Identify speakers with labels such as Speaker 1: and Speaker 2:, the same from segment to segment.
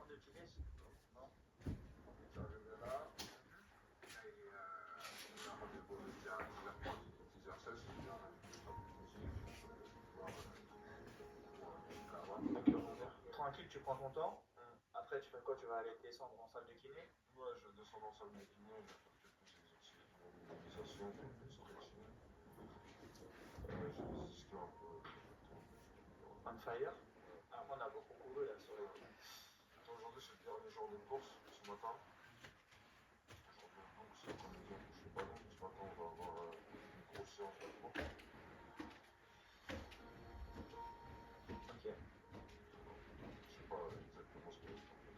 Speaker 1: de kiné? Non. Tu arrives là. Et on a rendez-vous avec la prof qui gère ça, c'est bien tranquille, tu prends ton temps. Après, tu fais quoi? Tu vas aller descendre en salle de kiné? Ouais, je vais descendre en salle de kiné, je vais faire quelques exercices de mobilisation, quelques stretching. J'ai des ischios un peu. On fire? Après, on a beaucoup couru là sur les kiné. Aujourd'hui, c'est le dernier jour de course ce matin. Aujourd'hui, donc, c'est l'après-midi, on touche le ballon. Ce matin, on va avoir une grosse séance de course. Ok. Je sais pas exactement ce que je vais faire.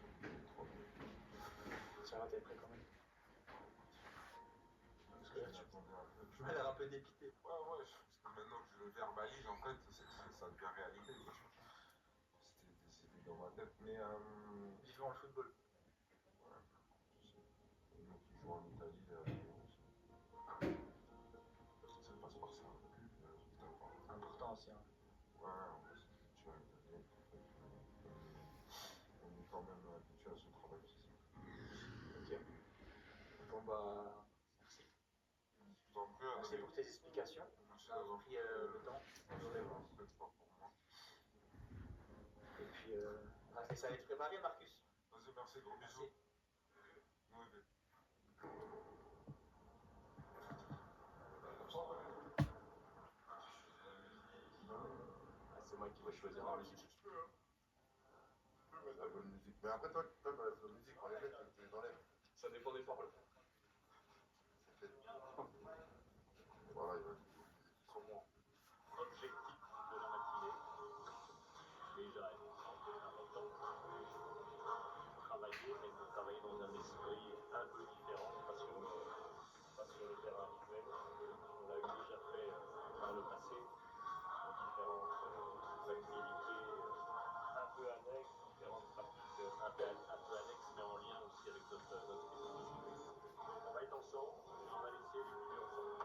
Speaker 1: Ça va, t'es prêt quand même? Parce que là, tu m'as l'air un peu dépité. Ouais, parce que maintenant que je le verbalise, en fait, ça devient réalité. C'était des idées dans ma tête, mais. Vivons le football. Ouais, je sais. Nous qui jouons en Italie, ça passe par ça. C'est important aussi, hein. Ouais, on va s'habituer à l'italienne. On est quand même habitué à ce travail aussi. Ok. Bon, bah. Merci. Merci pour tes explications. Merci d'avoir pris le temps. Pour moi. Et puis, on va essayer de préparer, Marcus. Vas-y, merci, gros bisous. Oui. C'est moi qui vais choisir la musique. Tu peux mettre la bonne musique. Mais après, toi dans la musique, quand les mecs, tu les enlèves. Ça dépend des paroles. C'est fait. Voilà, il va être sur moi. Objectif de la matinée. Déjà, c'est important. Travailler, mais de travailler dans un esprit un peu différent, pas sur le terrain habituel. On l'a eu déjà fait par le passé, dans différentes activités un peu annexes, différentes pratiques un peu annexes, mais en lien aussi avec notre spécificité. On va être ensemble, on va laisser l'étudier ensemble.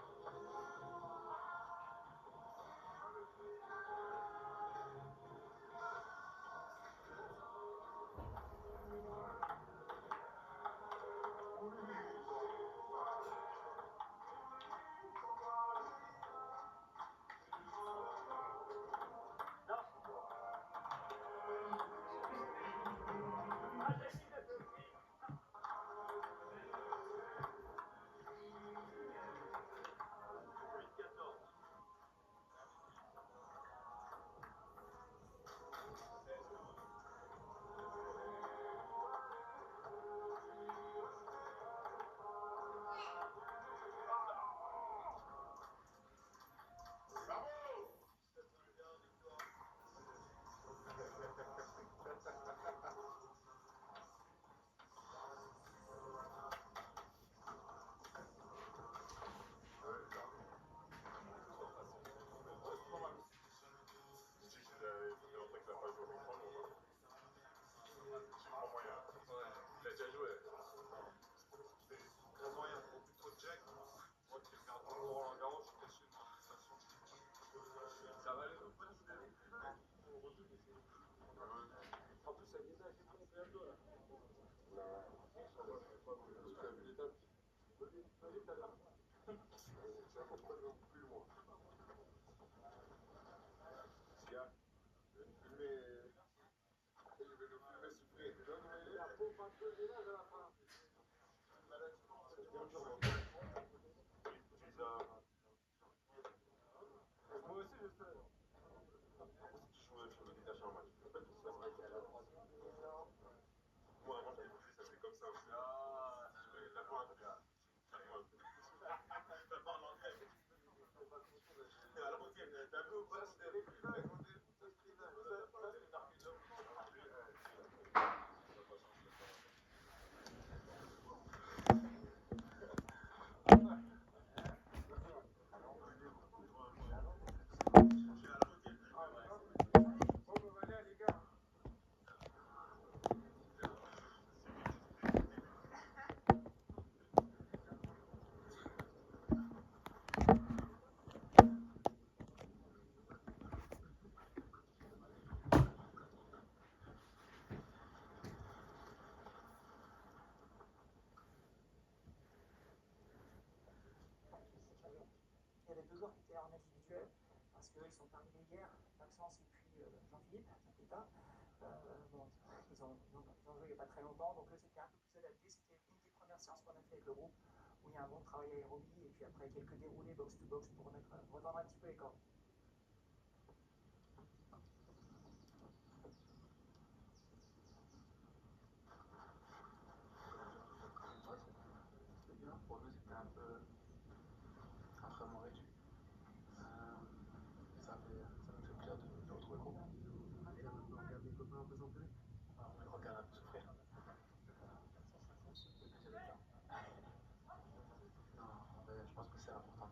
Speaker 2: 2 joueurs qui étaient en individuel, parce qu'ils sont arrivés hier, Maxence et puis Jean-Philippe, Jean-Pita. Bon, ils ont joué il n'y a pas très longtemps, donc eux c'était un peu plus adapté. C'était une des premières séances qu'on a fait avec le groupe, où il y a un bon travail aérobie, et puis après quelques déroulés box-to-box pour retendre un petit peu les cordes.
Speaker 1: C'était bien, pour nous c'était un peu entraînement réduit. Ça nous fait plaisir de retrouver le groupe.
Speaker 3: On regarde les copains un peu s'entraîner.
Speaker 1: On les regarde un peu souffrir. Non, je pense que c'est important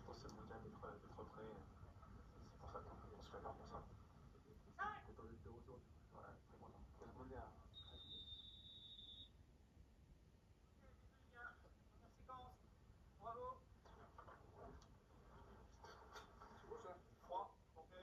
Speaker 1: pour ce mondial d'être prêt. C'est pour ça qu'on se prépare pour ça.
Speaker 3: Content d'être de retour.
Speaker 1: Ouais, très content. Faut se demander à...
Speaker 2: Bravo.
Speaker 1: C'est beau ça. 3, santé.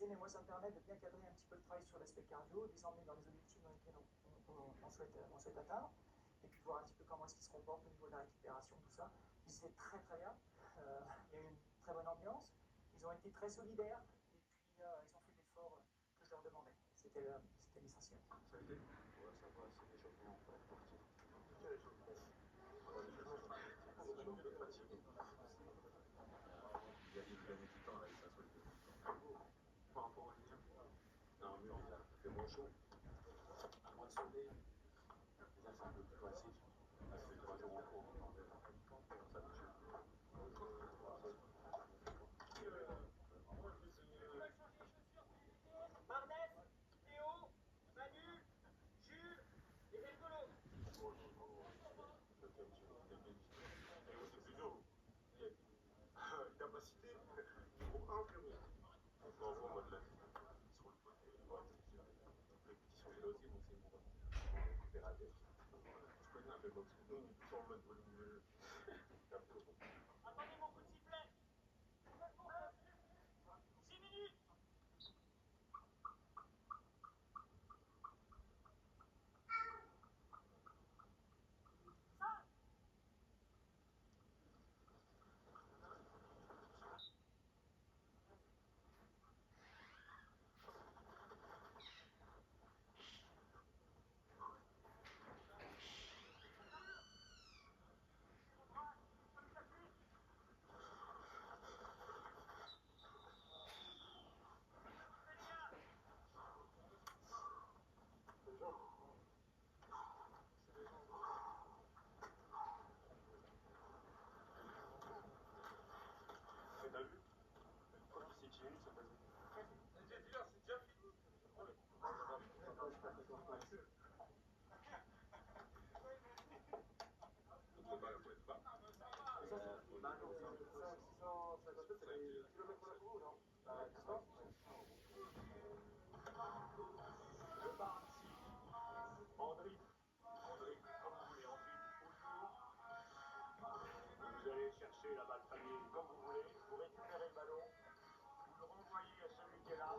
Speaker 2: Mais moi ça me permet de bien cadrer un petit peu le travail sur l'aspect cardio, de les emmener dans les objectifs dans lesquels on souhaite atteindre, et puis voir un petit peu comment est-ce qu'ils se comportent au niveau de la récupération, tout ça. Puis c'était très très bien, il y a eu une très bonne ambiance, ils ont été très solidaires, et puis ils ont fait l'effort que je leur demandais. C'était l'essentiel.
Speaker 1: Ça a été? Ouais, ça va, c'est l'échauffement pour être sportif. Quel échauffement? L'échauffement de fatigue. Il gagnait du temps là, il s'assoit le par rapport à hier. Non, mais il fait moins chaud. Moins de soleil. Déjà, c'est un peu plus classique. Là, ça fait 3 jours en cours. On s'habitue.
Speaker 2: Marnès, Théo, Manu, Jules et Belgolo.
Speaker 1: C'est plutôt. Capacité. Numéro 1, frérot. On peut avoir mode là. Sur le côté. Répétition explosive, donc c'est pour récupérateur. Je connais un peu boxe. Nous, on est plus en mode volumineux.
Speaker 2: Attendez mon coup de sifflet. 6 minutes.
Speaker 1: Mais t'as vu? C'est 10 minutes, c'est passé. C'est déjà fini. Faut être bas.
Speaker 3: Bah non, c'est un peu 650, c'est les kilomètres pour la course, non? Bah, distance.
Speaker 1: Reparti. En dribble. En dribble, comme vous voulez. En dribble autour. Vous allez chercher la balle panier comme vous voulez. Vous récupérez le ballon. Vous le renvoyez à celui qui est là.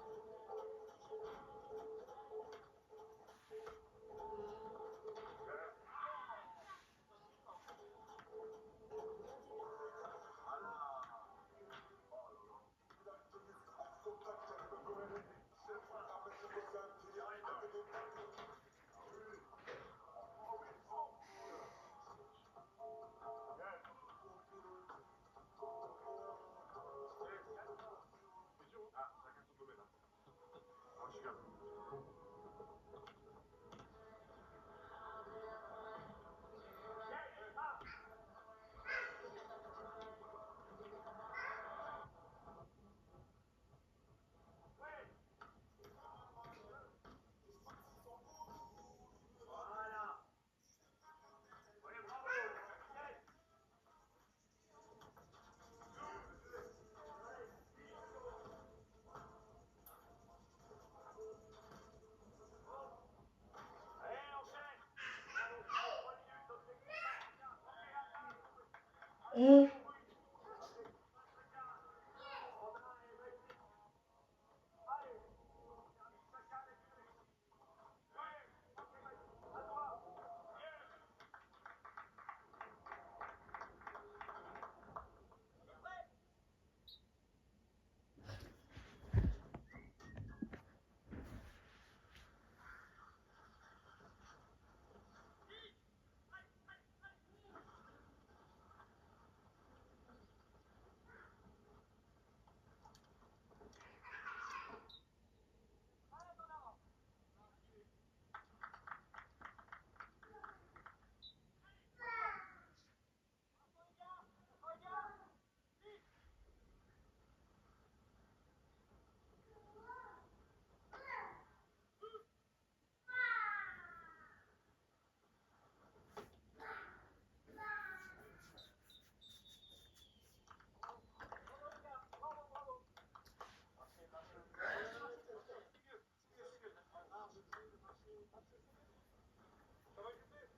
Speaker 3: Ça va, Youssef?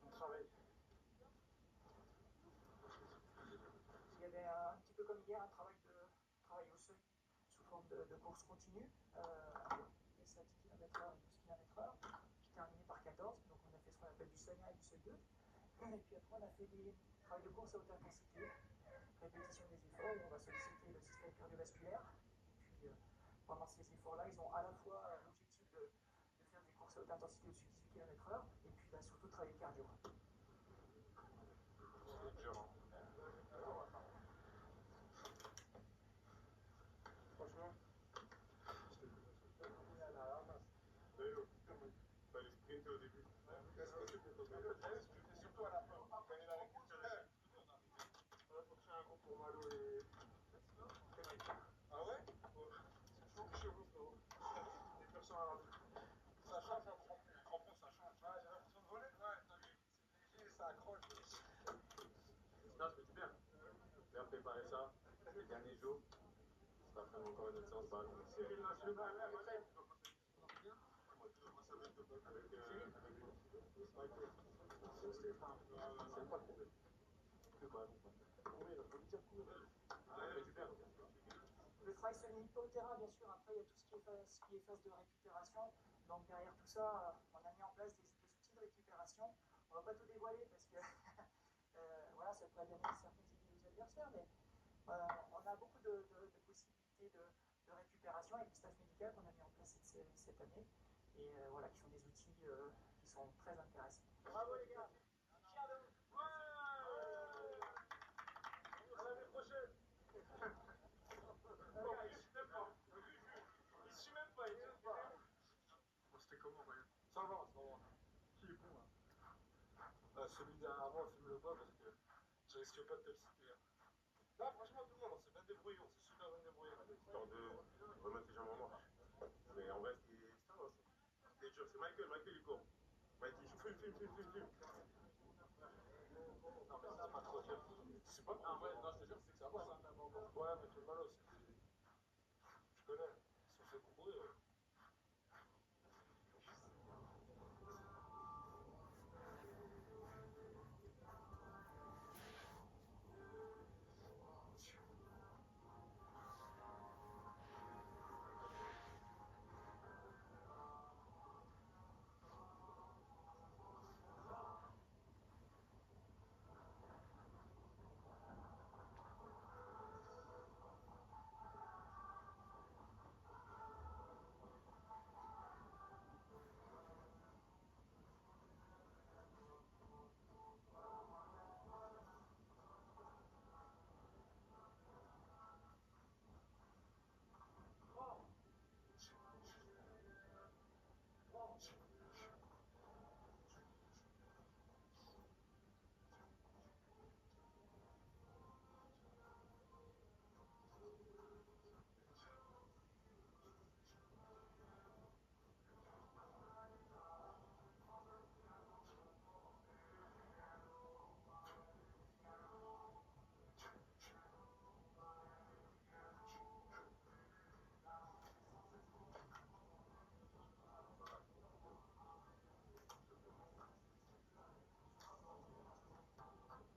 Speaker 3: On travaille.
Speaker 2: Il y avait un petit peu comme hier un travail au seuil sous forme de course continue, des 7 km/h et 12 km/h, qui terminait par 14. Donc on a fait ce qu'on appelle du seuil 1 et du seuil 2. Et puis après on a fait des travails de course à haute intensité, répétition des efforts où on va solliciter le système cardiovasculaire. Et puis pendant ces efforts-là, ils ont à la fois l'objectif de faire des courses à haute intensité au-dessus de 18 km/h et puis surtout travailler le cardio.
Speaker 3: C'est dur, hein. Franchement, fallait sprinter au début. Surtout à la fin, quand il a récupéré. Là, faut créer un groupe pour Malo et. Ah ouais? C'est chaud chez vous, frérot. Les personnes arabes. Ça change un crampon. Un crampon, ça change. Ouais, j'ai l'impression de voler. Ouais, t'as vu? C'est léger, ça accroche.
Speaker 4: Non, je me dis bien. Bien préparer ça, les derniers jours. Ça va faire encore une autre séance balle.
Speaker 3: Cyril National, la retraite.
Speaker 4: C'est pas le problème. Plus vraiment. Courir, faut lui dire courir. Ça fait du bien.
Speaker 2: Le travail se limite pas au terrain, bien sûr. Après, il y a tout ce qui est phase de récupération. Donc derrière tout ça, on a mis en place des outils de récupération. On ne va pas tout dévoiler parce que voilà, ça pourrait donner certaines idées aux adversaires, mais on a beaucoup de possibilités de récupération avec le staff médical qu'on a mis en place cette année et voilà, qui sont des outils qui sont très intéressants.
Speaker 3: Bravo les gars. Fiers de vous. Ouais. À l'année prochaine. Le gars, il suit même pas. Il suit même pas, il suit pas.
Speaker 1: Bon, c'était comment, Ryan?
Speaker 3: Ça va, ça va.
Speaker 1: Qui est bon, là?
Speaker 3: Celui derrière moi, filme-le pas parce que je risque pas de te le citer. Là, franchement, tout le monde, on s'est bien débrouillé, on s'est super bien débrouillé.
Speaker 4: Histoire de remettre les jambes en marche. Mais en vrai, ça va. C'était dur. C'est Michael, il court. Michael, il filme.
Speaker 3: Non, mais c'est pas trop dur.
Speaker 4: C'est pas
Speaker 3: En vrai, non, je te jure, c'est que ça passe. Ouais, mais fais mal aussi. Je connais. Ils sont fait pour courir.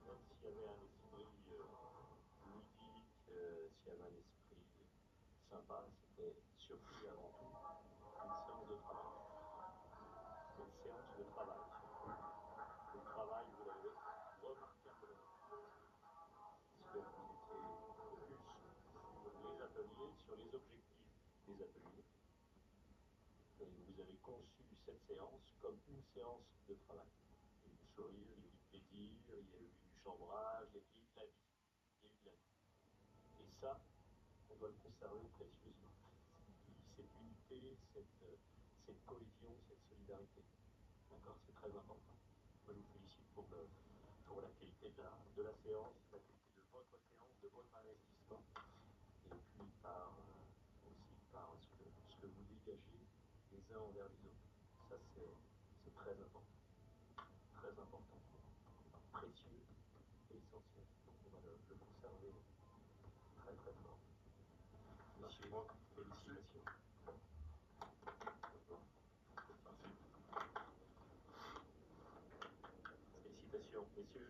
Speaker 4: Même s'il y avait un esprit ludique, s'il y avait un esprit sympa, c'était surtout et avant tout une séance de travail. C'était une séance de travail. Le travail, vous l'avez remarquablement. Parce que vous étiez focus sur les ateliers, sur les objectifs des ateliers. Et vous avez conçu cette séance comme une séance de travail. Il y a eu du sourire, il y a eu du plaisir, il y a eu du chambrage, il y a eu de la vie. Il y a eu de la vie. Et ça, on doit le conserver précieusement. Cette unité, cette cohésion, cette solidarité. D'accord? C'est très important. Moi, je vous félicite pour la qualité de la séance, la qualité de votre séance, de votre investissement, et puis aussi par ce que vous dégagez les uns envers les autres. Ça, c'est très important. Très important. Précieux et essentiel. Donc, on va le conserver très très fort. Messieurs, félicitations. messieurs.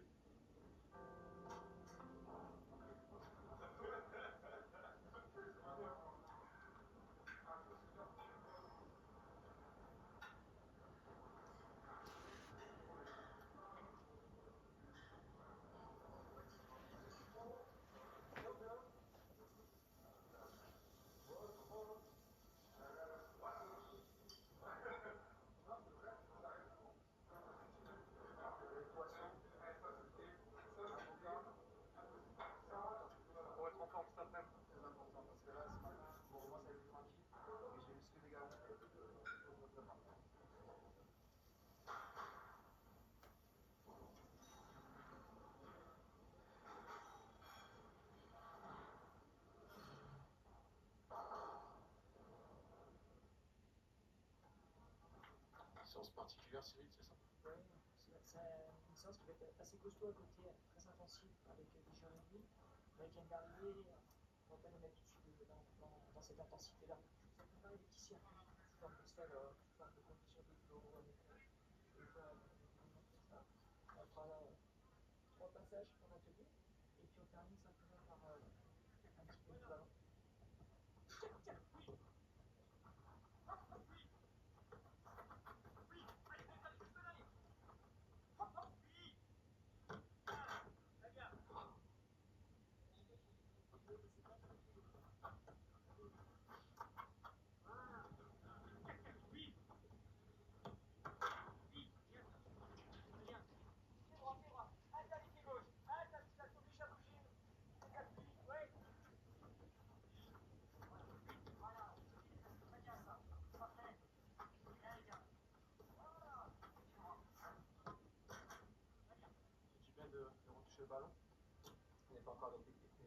Speaker 1: Pour être en forme cet après-midi, c'est très important parce que là, ce matin, bon, moi ça a été tranquille, mais j'ai musclé les gars. Séance particulière, Cyril, c'est ça?
Speaker 2: Oui, c'est une séance qui va être assez costaud à côté, très intensive, avec des géométries. Mais qui vient d'arriver, on va pas les mettre tout de suite dans cette intensité-là. Je vous ai préparé des petits circuits sous forme de selle, sous forme de condition de flow, avec des fois tout ça. On fera 3 passages en atelier, et puis on termine simplement par un petit peu de ballon.
Speaker 1: C'est du bien de retoucher le ballon. Il n'est pas encore adapté, mais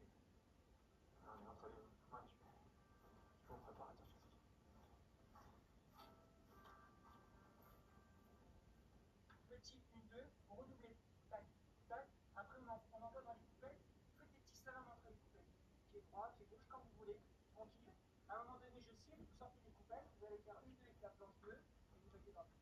Speaker 1: on est entre les matchs. Il faut un préparateur physique.
Speaker 2: Petit 1-2, on redoublez. Tac, tac. Après, on envoie dans les coupettes. Faites des petits slaloms entre les coupettes. Pied droit, pied gauche, comme vous voulez. Tranquille. À un moment donné, je siffle, vous sortez des coupettes. Vous allez faire 1-2 avec la planche 2 et vous mettez dans le coupe.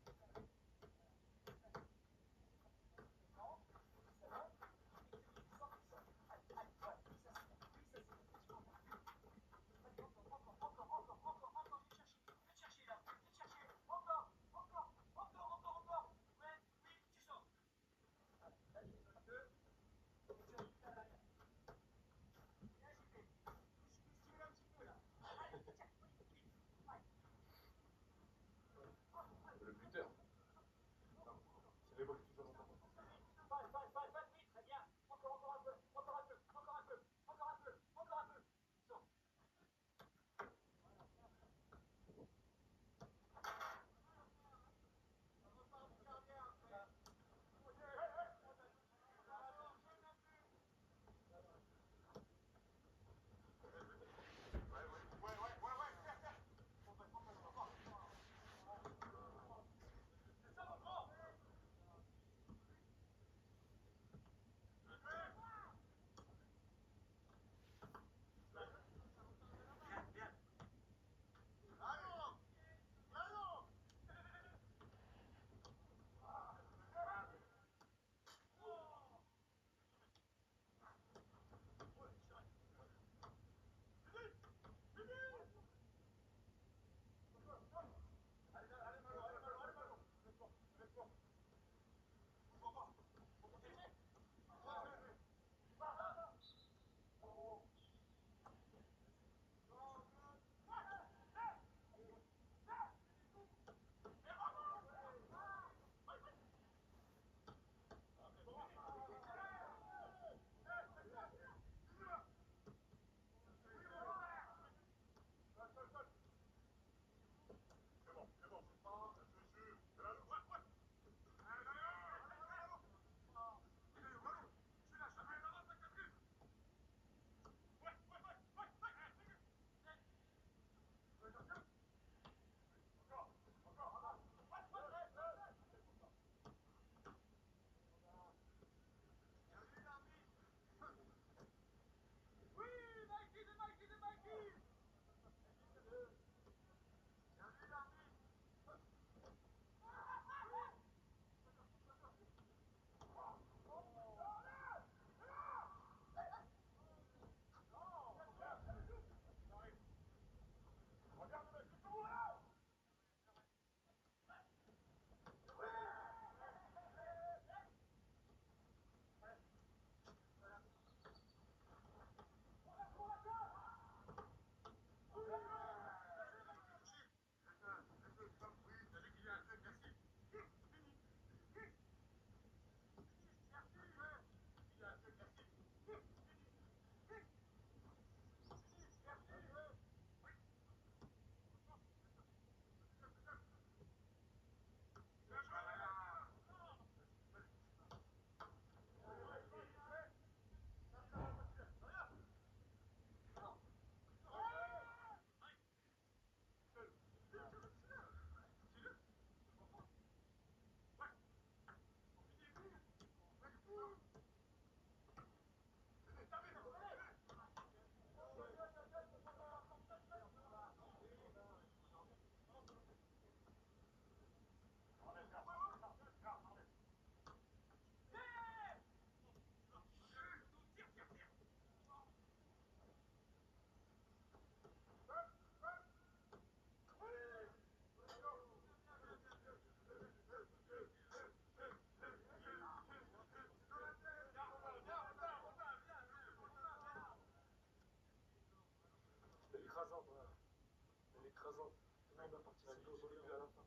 Speaker 3: au début à la fin.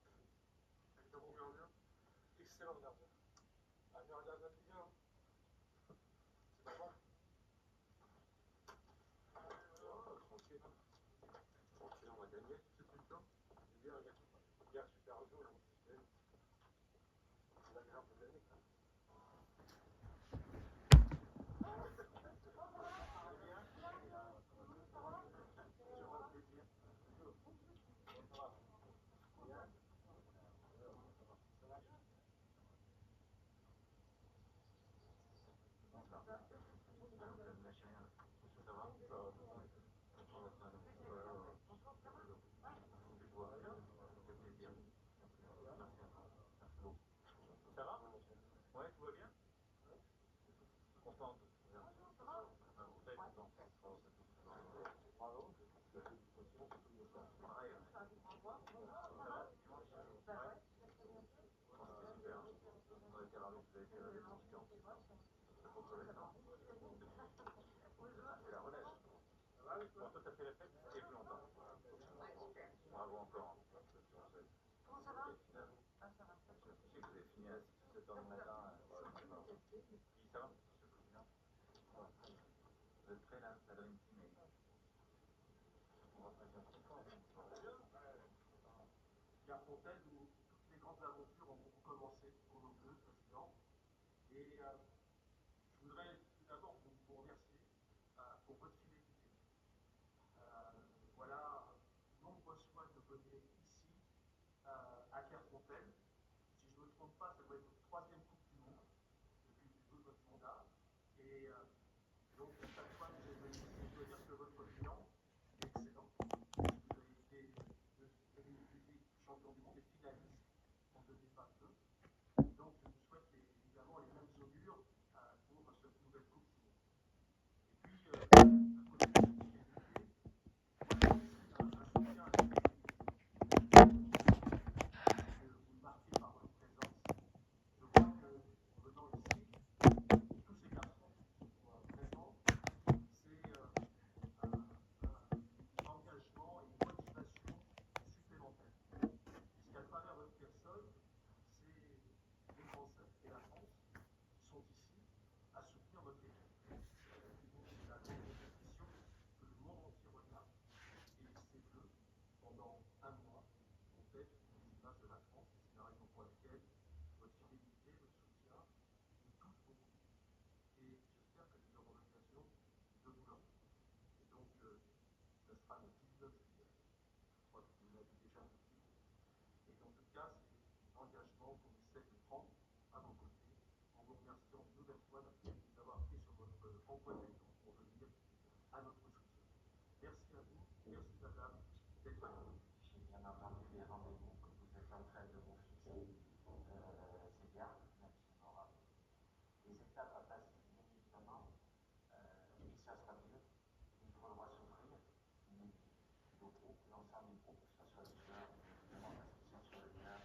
Speaker 3: Avec un bon gardien. Excellent gardien. Un meilleur gardien de Ligue 1. C'est normal.
Speaker 1: Tranquille. Tranquille, on va gagner. C'est tout le temps. Hier, super jour. C'est l'agréable de gagner. Ça va? Ouais, tout va bien? Contente. Bravo. Pareil. Super. On était ravis, vous avez fait la différence. Ça contre les temps. C'est la relève. Bon, toi, t'as fait la fête et plus longtemps. Bravo encore. Comment ça va? Je sais que vous avez fini à 6 ou 7 heures du matin. Puis ça va? Vous êtes prêts là? La Dream Team est... On va faire un Garfontaine où toutes les grandes aventures ont commencé pour nos deux présidents. Et je voudrais tout d'abord vous remercier pour votre fidélité. Voilà, nombreux soins de venir ici à Clairefontaine. Si je ne me trompe pas, ça doit être votre troisième Coupe du Monde depuis le début de votre mandat. Et donc, chaque fois que vous êtes venu ici, je dois dire que votre bilan est excellent. Vous avez été champion du monde et finaliste en 2022. Donc, je vous souhaite évidemment les mêmes augures pour cette nouvelle Coupe du Monde. Et puis, à côté de cette fidélité, moi, c'est un soutien à l'équipe. Vous marquez par votre présence. Je crois que, en venant ici, tous ces garçons, vraiment, c'est un engagement et une motivation supplémentaire. Puisqu'à travers votre personne, c'est les Français et la France qui sont ici à soutenir votre équipe. C'est la grande compétition que le monde entier regarde. Et ces Bleus, pendant un mois, vont être les images de la France. Et c'est la raison pour laquelle votre fidélité, votre soutien nous touche beaucoup. Et j'espère que nous aurons l'occasion de vous le rendre. Et donc, ça sera le 19 juillet. Je crois que vous l'avez déjà dit. Et en tout cas, c'est l'engagement qu'on essaie de prendre à vos côtés, en vous remerciant une nouvelle fois d'avoir pris sur votre emploi du temps pour venir à notre soutien. Merci à vous, merci madame d'être venue. J'ai bien entendu les rendez-vous que vous êtes en train de vous fixer. C'est bien, merci Nora. Les étapes à passer, bien évidemment, et ça sera mieux. Il faudra s'offrir, mais le groupe, l'ensemble du groupe, que ce soit le joueur, la inscription sur le terrain,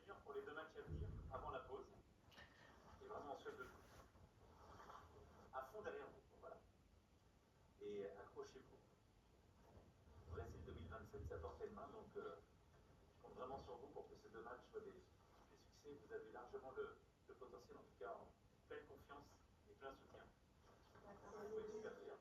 Speaker 4: dire pour les 2 matchs à venir, avant la pause. Et vraiment, on souhaite de tout. À fond derrière vous, voilà. Et accrochez-vous. Brésil 2027, c'est à portée de main, donc je compte vraiment sur vous pour que ces 2 matchs soient des succès. Vous avez largement le potentiel, en tout cas, en pleine confiance et plein soutien. Vous pouvez super bien.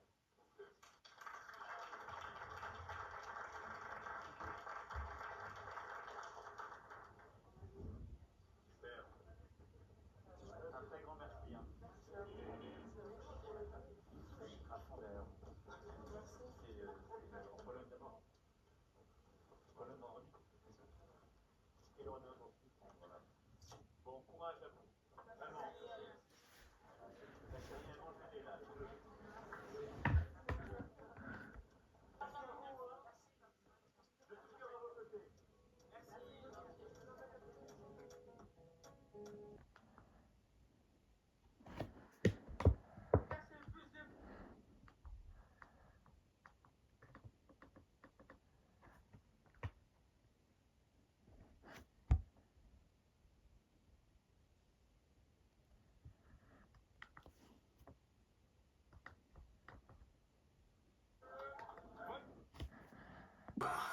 Speaker 4: Un très grand merci. Hein. À fond derrière. C'est en Pologne d'abord. Pologne vendredi. Et le Renault ensuite. Voilà. Bon courage à vous. Vraiment. Lâchez rien, mangez là.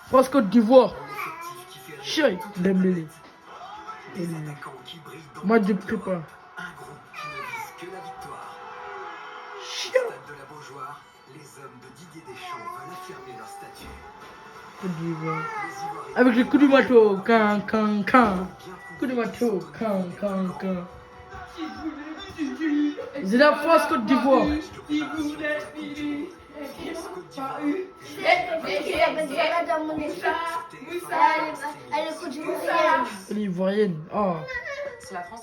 Speaker 5: France Côte d'Ivoire. Chérie, Dembélé. Match de prépa.
Speaker 6: Un groupe qui ne vise que la victoire.
Speaker 5: Chien.
Speaker 6: Au stade de la Beaujoire, les hommes de Didier Deschamps veulent affirmer leur statut.
Speaker 5: Côte d'Ivoire.
Speaker 6: Les Ivoiriens
Speaker 5: Avec le coup du marteau. Can. Coup du marteau. Can. C'est la France Côte d'Ivoire. Elle est ivoirienne. Oh.
Speaker 7: C'est la France.